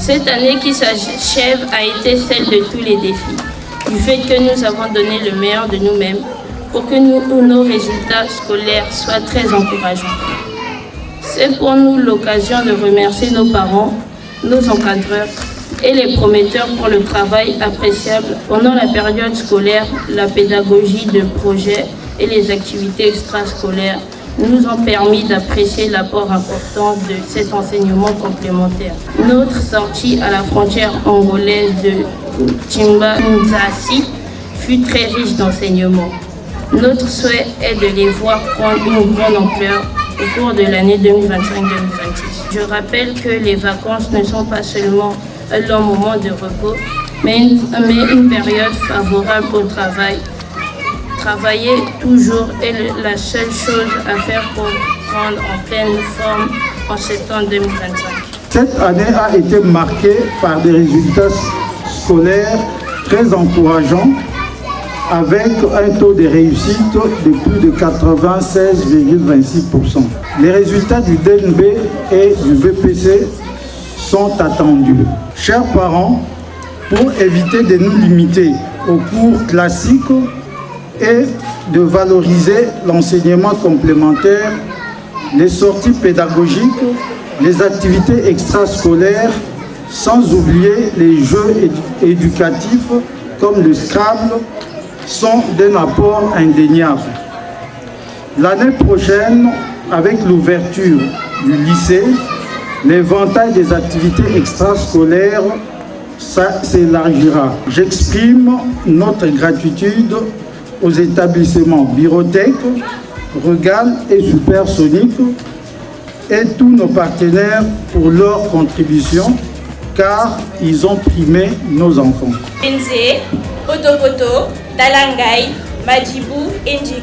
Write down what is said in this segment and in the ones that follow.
Cette année qui s'achève a été celle de tous les défis, du fait que nous avons donné le meilleur de nous-mêmes pour que nos résultats scolaires soient très encourageants. C'est pour nous l'occasion de remercier nos parents, nos encadreurs et les prometteurs pour le travail appréciable pendant la période scolaire, la pédagogie de projet et les activités extrascolaires nous ont permis d'apprécier l'apport important de cet enseignement complémentaire. Notre sortie à la frontière angolaise de Timba-Nzasi fut très riche d'enseignements. Notre souhait est de les voir prendre une grande ampleur au cours de l'année 2025-2026. Je rappelle que les vacances ne sont pas seulement un long moment de repos, mais une période favorable au travail. Travailler toujours est la seule chose à faire pour prendre en pleine forme en septembre 2025. Cette année a été marquée par des résultats scolaires très encourageants, avec un taux de réussite de plus de 96,26%. Les résultats du DNB et du VPC sont attendus. Chers parents, pour éviter de nous limiter aux cours classiques et de valoriser l'enseignement complémentaire, les sorties pédagogiques, les activités extrascolaires, sans oublier les jeux éducatifs comme le Scrabble, sont d'un apport indéniable. L'année prochaine, avec l'ouverture du lycée, l'éventail des activités extrascolaires s'élargira. J'exprime notre gratitude aux établissements Birotech, Regal et Supersonic et tous nos partenaires pour leur contribution, car ils ont primé nos enfants. Nze, Potopoto, Dalangay, Madjibou et Ndjik.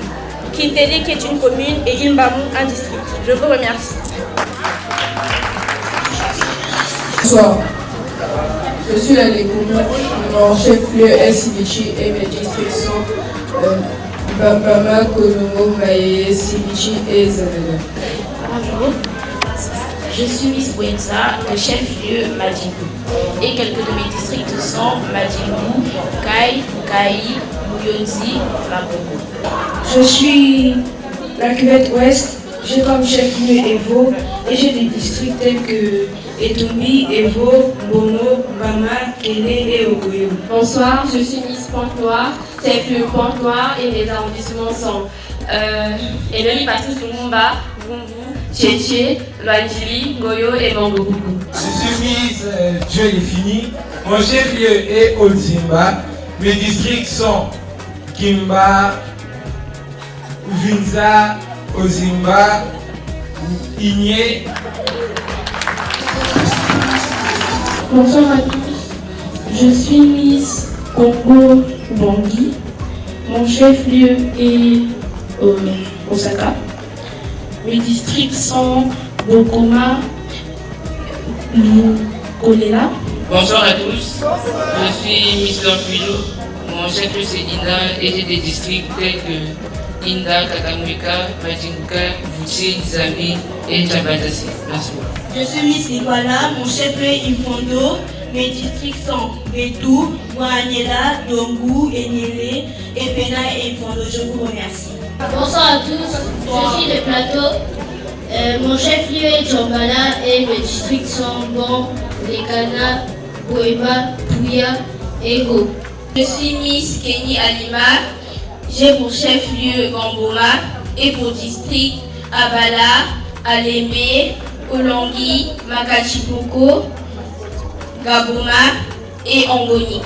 Kintele qui est une commune et Ilmbamou un district. Je vous remercie. Bonsoir. Je suis la Légoumou, mon chef-lieu est Sibichi et mes districts sont Bambama, Konomo, Maye, Sibichi et Zanana. Bonjour. Je suis Miss Wenza, le chef-lieu Madjibou. Et quelques de mes districts sont Madjibou, Kai, Kai, Mouyonzi, Mabongo. Je suis la cuvette ouest, j'ai comme chef-lieu Evo et j'ai des districts tels que Etombi, Evo, Bono, Bama, Kélé et Ogoyo. Bonsoir, je suis Miss Pointe-Noire, chef-lieu Pointe-Noire et mes arrondissements sont Eloni Patrice Lumumba, Vumbu, Tchétché, Loandjili, Goyo et Mangobougou. Je suis Miss Dieu est fini. Mon chef-lieu est Ozimba. Mes districts sont Kimba, Uvinza, Ozimba, Igné. Bonsoir à tous. Je suis Miss Congo Bangui. Mon chef-lieu est Osaka. Mes districts sont Bokoma, Lukolela. Bonsoir à tous, je suis Mister Puilo, mon chef-lieu c'est Inda et j'ai des districts tels que Inda, Kakamwika, Majinka, Vouché, Nizami et Djabadasi. Merci. Je suis Miss Iguala, mon chef-lieu est Infondo, mes districts sont Betou, Moanela, Dongu, Enyele, Epena et Infondo. Je vous remercie. Bonsoir à tous, je suis le plateau. Mon chef-lieu est Djambala et mes districts sont Bon, Lekana, Boeba, Pouya et Go. Je suis Miss Kenny Alima, j'ai pour chef-lieu Gamboma et pour district Abala, Alemé, Olongui, Makachipoko, Gaboma et Angoni.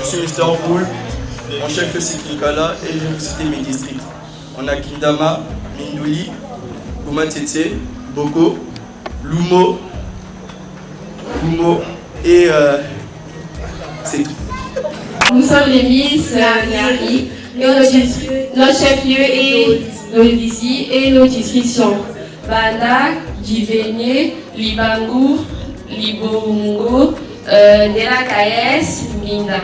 Je suis Mister Poul, mon chef-lieu c'est Kinkala et je vais vous citer mes districts. On a Kindama, Mindouli, Boumatete, Boko, Lumo et c'est tout. Nous sommes les Miss Nari. Notre chef-lieu est Lodisi et nos districts sont Banda, Djivené, Libangu, Libongo, Nela Kayes, Minda.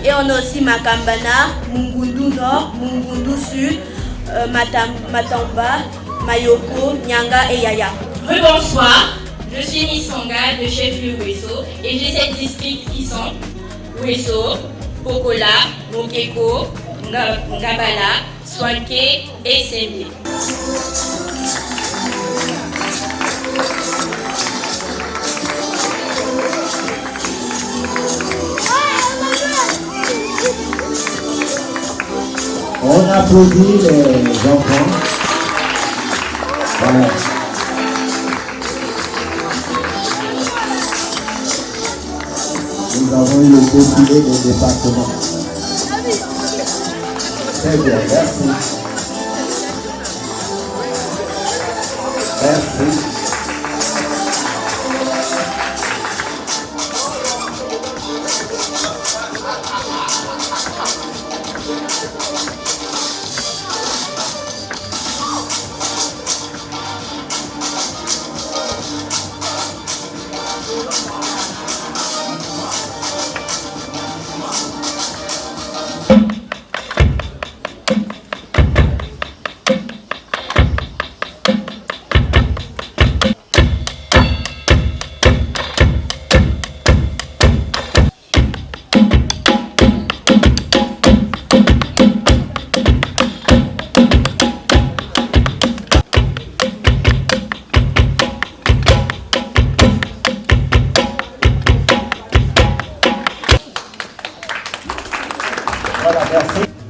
Et on a aussi Makambana, Mungundu Nord, Mungundu Sud, Matamba, Mayoko, Nyanga et Yaya. Bonsoir, Je suis Miss Sanga de chef-lieu Wesso et j'ai 7 districts qui sont Wesso, Pokola, Mokeko, Ngabala, Swanke et Sembe. On applaudit les enfants. Voilà. Nous avons eu le défilé des départements. Très bien, merci. Merci.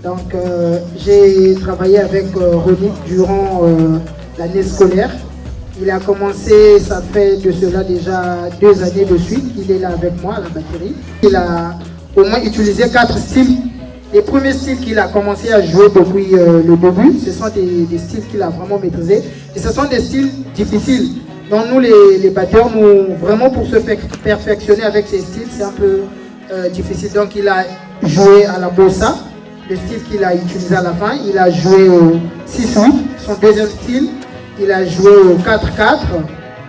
Donc j'ai travaillé avec Ronick durant l'année scolaire. Il a commencé, ça fait de cela déjà 2 années de suite qu'il est là avec moi à la batterie. Il a au moins utilisé 4 styles. Les premiers styles qu'il a commencé à jouer depuis le début, ce sont des styles qu'il a vraiment maîtrisés. Et ce sont des styles difficiles. Donc nous les batteurs, nous, vraiment pour se perfectionner avec ces styles, c'est un peu difficile. Donc il a joué à la bossa, le style qu'il a utilisé à la fin. Il a joué au 6-8, son deuxième style. Il a joué au 4-4,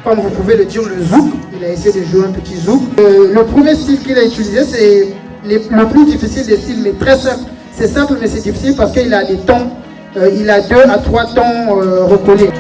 comme vous pouvez le dire, le zouk. Il a essayé de jouer un petit zouk. Le premier style qu'il a utilisé, c'est le plus difficile des styles, mais très simple. C'est simple, mais c'est difficile parce qu'il a des tons. Il a 2 à 3 tons recollés.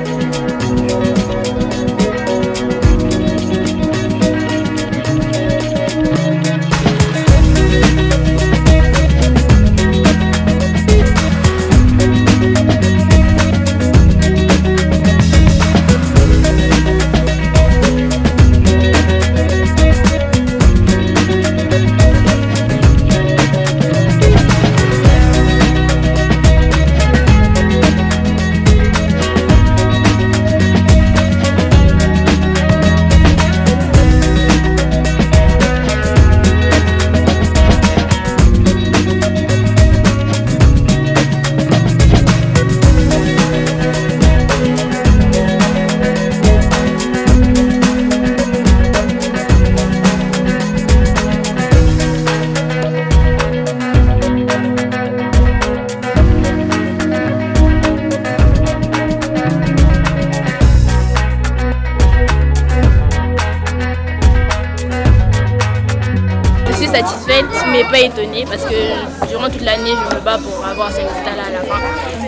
satisfaite, mais pas étonnée parce que durant toute l'année, je me bats pour avoir ces résultats-là à la fin.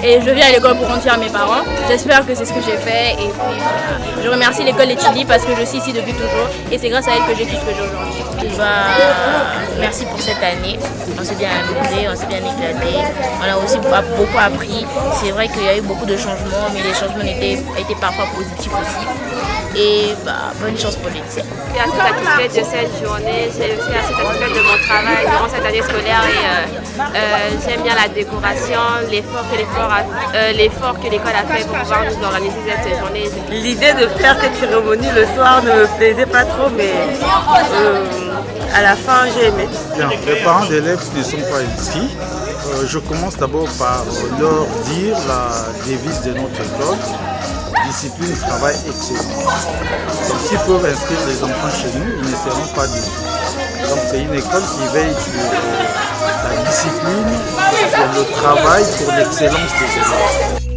Et je viens à l'école pour rendre fier à mes parents. J'espère que c'est ce que j'ai fait. Et puis voilà. Je remercie l'école des Chili parce que je suis ici depuis toujours. Et c'est grâce à elle que j'ai tout ce que j'ai aujourd'hui. Merci pour cette année. On s'est bien amusé, on s'est bien éclaté. On a aussi beaucoup appris. C'est vrai qu'il y a eu beaucoup de changements, mais les changements étaient parfois positifs aussi. Et bonne chance pour les lycées. Je suis assez satisfaite de cette journée, je suis assez satisfaite de mon travail durant cette année scolaire et j'aime bien la décoration, l'effort que l'école a fait pour pouvoir nous organiser cette journée. L'idée de faire cette cérémonie le soir ne me plaisait pas trop, mais à la fin j'ai aimé. Bien, les parents d'élèves ne sont pas inscrits. Je commence d'abord par leur dire la devise de notre école. Discipline, travail, excellence. S'ils peuvent inscrire les enfants chez nous, ils ne seront pas déçus. Donc c'est une école qui veille sur la discipline, pour le travail, pour l'excellence des élèves.